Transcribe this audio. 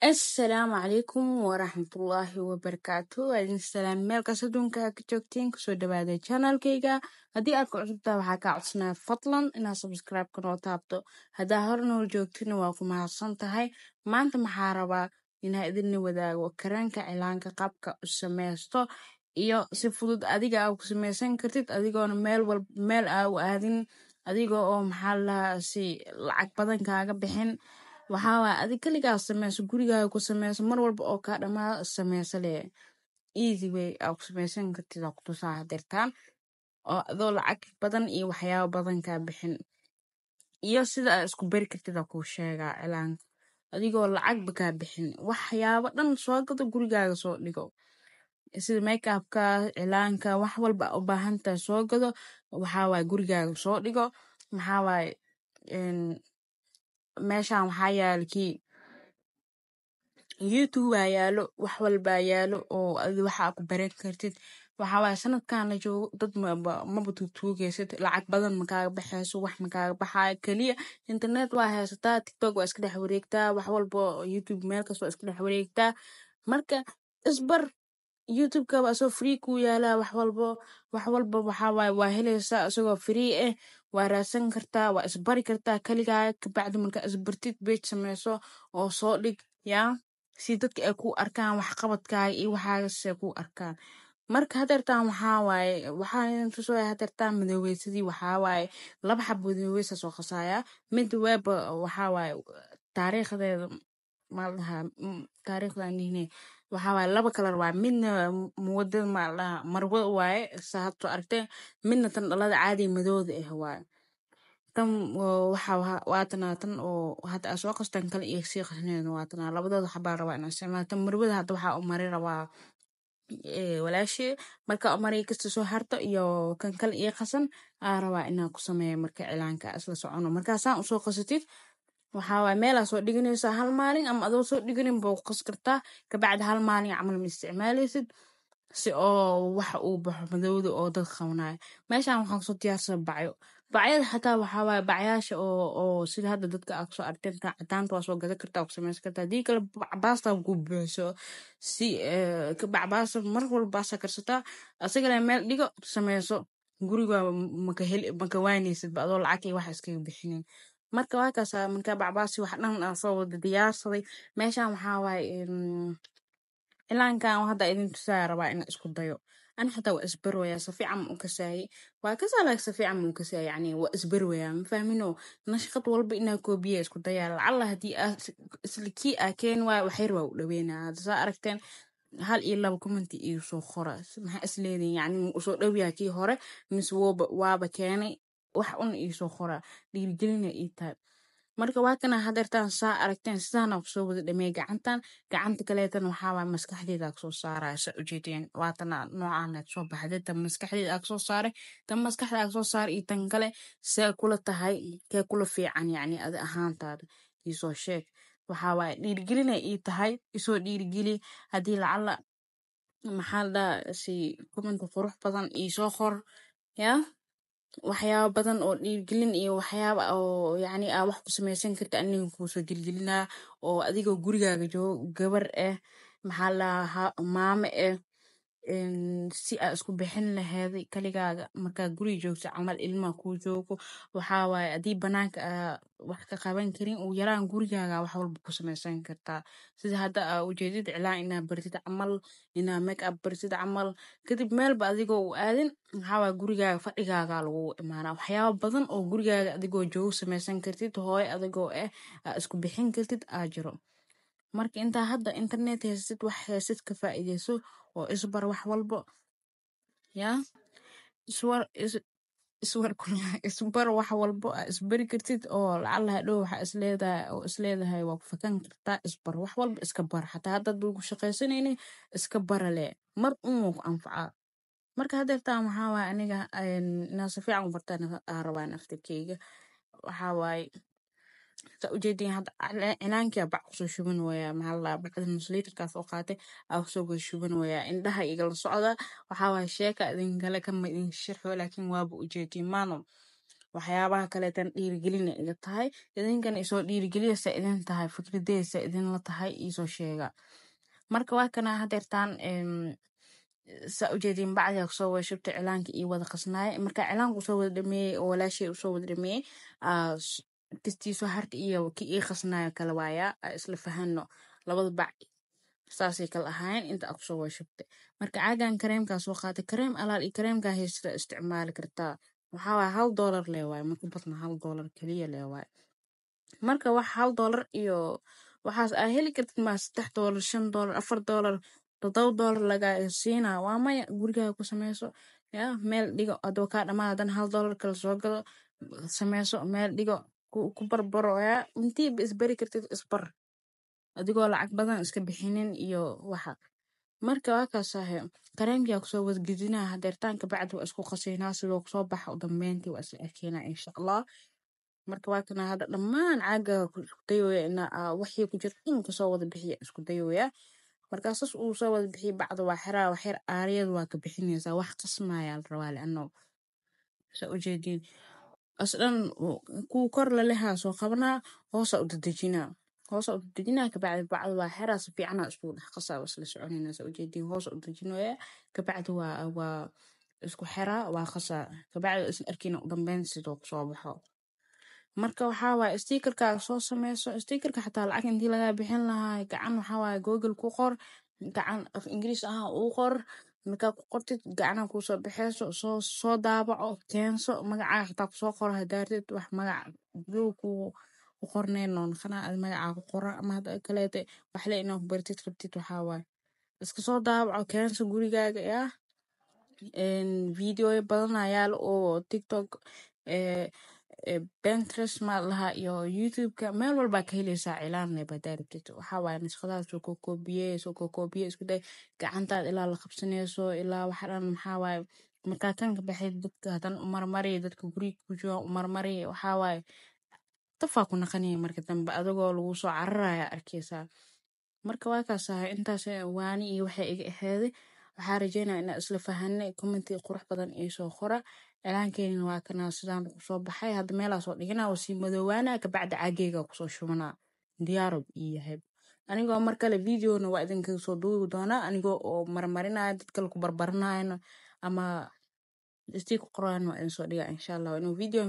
السلام عليكم ورحمة الله وبركاته. أهلا السلام ميل قصدونك كجوكتين كسو دبادة channel كيغا هدي أكو عصبتا وحاكا عصنا فضلا إنا سبسكرايب كنو تابتو هدا هرنو جوكتين واكو mahadsantahay هاي ما أنت محاربا إنا إذن وداغو كرانكا إعلانكا قابكا السميستو iyo si fudud adiga aa ku samaysan kartid adigoona meel aa u aadin adiga oo maxaa la si lacag badan kaaga bixin waxaa waay adig kaligaa sameyso gurigaaga ku sameyso mar walba oo kaa dhamaa sameyso le easy way aa ku samaysan kartid aa ku tusaa hadeertaan oo adoo lacag badan iyo waxyaabo badan kaa bixin iyo sida aa isku bari kartid aa kuu sheegaa cilaanka adigoo lacagba kaa bixin waxyaabo dhan soo gado gurigaaga soo dhigo sida makeupka cilaanka wax walba aa u baahan tahay soo gado waxaa waay gurigaaga soo dhigo maxaa waay meeshan waxaa yaala kii YouTube aa yaalo wax walbaa yaalo oo adi waxaa ku baran kartid waxaa waay sanadkan la joogo dad maba tuugeysid lacag badan makaaga baxayso wax makaaga baxaayo kaliya internet waa haysataa tiktok waa iska dhex wareegtaa wax walba YouTube meel kasta waa iska dhex wareegtaa marka isbar YouTube-ka waa soo free ku yaalaa wax walba waxaa waay waa helaysaa isagoo free ah waa raadsan kartaa waa isbari kartaa kaligaa kabacdi markaa isbartid page sameyso oo soo dhig yaa si dadka ay ku arkaan wax qabadkaaga iyo waxaase ku arkaan marka hadeertaan waxaa waaye waxaa tusoo hadeertaan madoweysadii waxaa waaye 2 xabo madoweysa soo qasaaya mid weba waxaa waaye taariikhdeeda malaha taariikhdan nihne waxaa waaye 2 kalar waaye midna muwadada malaha marwo waaye saad soo aragtay midna tan dhalada caadi madowda ah waaye tan waatana tan oo hadda aa soo qastan kale iyo sii qasneed waatana labadooda xabaa rabaa inaan isticmaalo tan marwada hadda waxaa u mari rabaa walaashey marka umari kasta soo harto iyo kan kale iyo qasan aa rabaa inaan ku sameeyo marka cilaanka isla socono markaasaan usoo qasatid waxaa waay meelaa soo dhiganaysaa hal maalin ama adoo soo dhiganin baa qas kartaa kabacdi hal maalin camal ma isticmaalaysid si oo waxa uu baxo madowda oo dad qabanayo meeshaan waxaan kusoo diyaarsaday bacyada xataa waxaa waay bacyaasha oo sida hadda dadka aa kusoo aragteen cadaanta waa soo gadan kartaa ku samaysan kartaa hadii kale bacbaasta ku buuxiso si bacbaasta mar walba baasta karsataa asagana meel dhigo sameyso guriga maka waynaysid ba adoo lacag iyo wax iskaga bixinin marka waa kaasa marka bacbaasi wax dhan aan soo wada diyaarsaday meeshaan waxaa waay cilaankan hadda idin tusaa rabaa inaan isku dayo ana xataa waa isbarwayaa si fiican ma u kasaayay waa kasaa si fiican ma u kasaayay yani waa isbarwayaa ma fahmino nashqad walba inaa koobiya isku dayaa lacalla haddii isla kii aa keen waay waxyar waa u dhaweynaa hadda saa aragteen 1 iyo 2 commenti iyo soo qora maxaa isleediin yani usoo dhowyaa kii hore mise waaba keenay wax un iyo soo qora dhiirigelina ii tahay marka waa kana hadeertaan saa aragteen sidaana kusoo wada dhamey gacanta kaleetana waxaa waay maskaxdeeda kusoo saaraya saa ujeedeen waatana noocaana soo baxday tan maskaxdeeda aa kusoo saaray tan maskaxda aa kusoo saaray iyo tan kale see kula tahay kee kula fiican yani adi ahaantaada iisoo sheeg waxaa waay dhiirigelina ii tahay isoo dhiirigeli haddii lacala maxaa la dhahaa si commenti qurux badan iisoo qor yaa waxyaabo badan oo dhiirgelin iyo waxyaaba oo yani aa wax ku samaysan karta aniga kuusoo gelgelinaa oo adigoo gurigaaga joogo gabar ah maxaa la dhahaa maamo ah si aa isku bixin laheeday kaligaaga markaa guriga joogto camal ilmaa kuu joogo waxaa waaye haddii banaanka aa wax ka qaban karin ugu yaraan gurigaaga wax walba ku samaysan kartaa sida hadda aa ujeedid cilaan inaa bartid camal inaa make up bartid camal kadib meelba adigoo u aadin waxaa waaye gurigaaga fadhigaaga lagu imaanaa waxyaabo badan oo gurigaaga adigoo joogo samaysan kartid hooyo adigoo aa isku bixin kartid aa jiro marka intaa hadda internet haysid wax haysid ka faa'iideyso oo isbar wax walbo yaa isbar wax walbo aa isbari kartid oo lacala hadhow waxaa isleedahay waa ku fakan kartaa isbar wax walba iska bar xataa haddaad lagu shaqaysanaynin iska bara le mar un waa ku anfacaa marka hadeertaan waxaa waay aniga inaa si fiican u bartaan aa rabaa naftirkeyga waxaa waay saa ujeedin hadda cilaankia bac kusoo shuban wayaa maxaa la bacda nusliitarkaas oo qaatay aa kusoo wada shuban wayaa indhaha igala socda waxaa waay sheeka idinkale kama idin sharxo laakiin waaba ujeedin maano waxyaabaha kaleetan dhiirigelina iga tahay idinkan isoo dhiirigeliyasa idin tahay fikradeysa idin la tahay isoo sheega marka waa kana hadeertaan saa ujeedin bacdiga kusoo wada shubta cilaanka iyo wada qasnaay marka cilaanka usoo wada dhameeyey oo walaashay usoo wada dhameeyey kistiiso harta iyo ki ii qasnaayo kala waaya isla fahano labada bac saasay kala ahayn inta aku soo wada shubtay marka caagan kareemkaa soo qaatay kareem alaal iyo kareemkaa haysta isticmaali kartaa waxaa waay $1 leewaay marku badna $1 kaliya leewaay marka wax $1 iyo waxaas aa heli kartid ma $3 $5 $4 laga siinaa waa maya gurigaaga ku sameyso ya meel dhigo adoo kaa dhamaadan $1 kala soo gado sameyso meel dhigo ku barbaro ya intii isbari kartid isbar adigoo lacag badan iska bixinin iyo waxa marka waa kaasahe kareemkiyaa kusoo wada gedinaa hadeertaan kabacdi waa isku qasinaa sidoo kusoo baxa u dambeyntii waa isla arkeenaa insha allah marka waa kana hadda dhammaan caaga ku dayooya ina wixii ku jira in kasoo wada bixiya isku dayooya markaasas uu soo wada bixiya bacda waa xiraa wax yar aariyada waa ka bixinaysaa wax qasmaya la rabaa liano saa ujeediin aslan ku kor la lehaa soo qabanaa hoosa u dadejinaa kabacdi bacda waa xiraa si fiicana isku dhex qasaa waa isla soconayna saa ujeediin hoosa u dejinooya kabacdi waa isku xiraa waa qasaa kabacdi isla arkina u dambeyn sidoo kusoo baxo marka waxaa waaye stikerkaaga soo sameyso stikerka xataa lacag intii laga bixin lahaa gacan waxaa waaye google ku qor gacan af ingiriis ah u qor markaa ku qortid gacana kusoo baxeyso soo daabaco keenso magacaaga xataa kusoo qoro hadaartid wax magac blue ku qorneen noon qanaa ad magacaaga ku qora ama hada kaleete waxle inaa ku bartid rabtid waxaa waaye iska soo daabaco keenso gurigaaga ya video badan ayaa oo TikTok Pinterest ma laha iyo YouTube-ka meel walba ka helaysaa cilaan leh badartid waxa waaye nashqadaas soo koobiye isku day gacantaad ilaa la qabsanayso ilaa waxa dhan maxaa waaye markaa kan ka baxay dadka hadan marmari dadka guriga ku jooga marmari waxa waaye tafaa ku naqanaya marka dambe adagoo lagu soo cararaya arkaysaa marka waa kaasahay intaas waani iyo waxay iga aheeday waxaa rajeynaa inaa isla fahanay commenti qurux badan iyo soo qora cilaankeena waa kana sidaan ku soo baxay hadda meelaa soo dhiganaa oo sii madoowaana kabacdi caageyga kusoo shubanaa diyaarad iyo yahay anigoo mar kale videona waa idinka soo duubi doonaa anigoo oo marmarinaya dad kale ku barbaranayno ama istii ku qoraan waa idin soo dhigaa insha allah inuu video